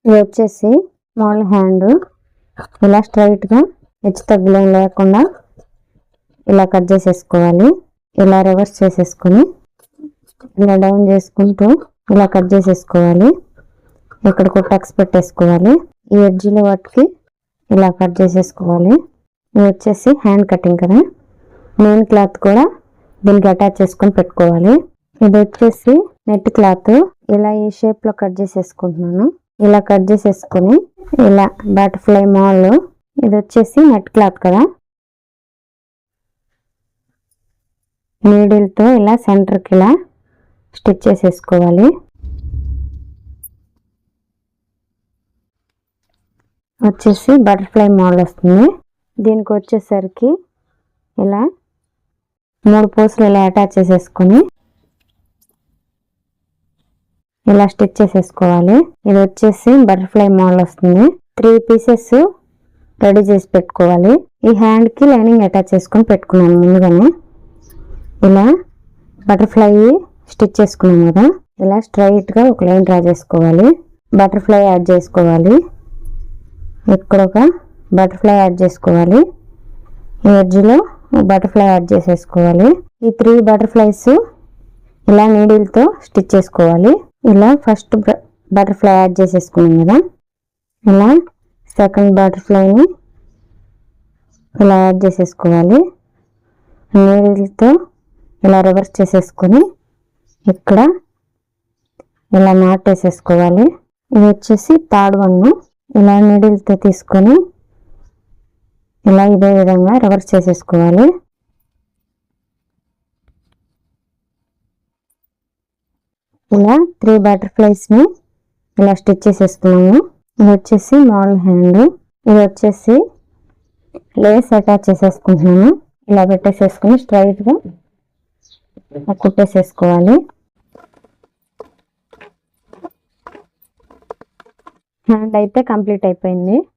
ఇది వచ్చేసి small hand. ఇలా స్ట్రైట్గా హెచ్చు తగ్గులేం లేకుండా ఇలా కట్ చేసేసుకోవాలి. ఇలా రివర్స్ చేసేసుకొని ఇలా డౌన్ చేసుకుంటూ ఇలా కట్ చేసేసుకోవాలి. ఇక్కడ టక్స్ పెట్టేసుకోవాలి. ఈ ఎడ్జ్లో వాటికి ఇలా కట్ చేసేసుకోవాలి. ఇది వచ్చేసి హ్యాండ్ కటింగ్ కదా. మెయిన్ క్లాత్ కూడా దీనికి అటాచ్ చేసుకొని పెట్టుకోవాలి. ఇది వచ్చేసి నెట్ క్లాత్. ఇలా ఈ షేప్లో కట్ చేసేసుకుంటున్నాను. ఇలా కట్ చేసేసుకొని ఇలా బటర్ఫ్లై మాల్. ఇది వచ్చేసి నెట్ క్లాత్ కదా. నీడిల్తో ఇలా సెంటర్కి ఇలా స్టిచ్ చేసేసుకోవాలి. వచ్చేసి బటర్ఫ్లై మోడల్ వస్తుంది. దీనికి వచ్చేసరికి ఇలా 3 పూసలు ఇలా అటాచ్ చేసేసుకొని ఇలా స్టిచ్ చేసేసుకోవాలి. ఇది వచ్చేసి బటర్ఫ్లై మోడల్ వస్తుంది. 3 పీసెస్ రెడీ చేసి పెట్టుకోవాలి. ఈ హ్యాండ్కి లైనింగ్ అటాచ్ చేసుకొని పెట్టుకున్నాను ముందుగానే. ఇలా బటర్ఫ్లై స్టిచ్ చేసుకున్నాం కదా. ఇలా స్ట్రైట్గా ఒక లైన్ డ్రా చేసుకోవాలి. బటర్ఫ్లై యాడ్ చేసుకోవాలి. ఇక్కడ ఒక బటర్ఫ్లై యాడ్ చేసుకోవాలి. ఈ ఎడ్జ్లో బటర్ఫ్లై యాడ్ చేసేసుకోవాలి. ఈ 3 బటర్ఫ్లైస్ ఇలా నీడిల్తో స్టిచ్ చేసుకోవాలి. ఇలా ఫస్ట్ బటర్ఫ్లై యాడ్ చేసేసుకున్నాం కదా. ఇలా సెకండ్ బటర్ఫ్లైని ఇలా యాడ్ చేసేసుకోవాలి. నీడిల్తో ఇలా రివర్స్ చేసేసుకొని ఇక్కడ ఇలా నాట్ వేసేసుకోవాలి. ఇది వచ్చేసి థర్డ్ వన్. ఇలా నీడిల్తో తీసుకొని ఇలా ఇదే విధంగా రివర్స్ చేసేసుకోవాలి. ఇలా 3 బటర్ఫ్లైస్ని ఇలా స్టిచ్ చేసేసుకున్నాము. ఇది వచ్చేసి మోడల్ హ్యాండ్. ఇది వచ్చేసి లేస్ అటాచ్ చేసేసుకుంటున్నాను. ఇలా పెట్టేసేసుకుని స్ట్రైట్గా కుట్టేసేసుకోవాలి. హ్యాండ్ అయితే కంప్లీట్ అయిపోయింది.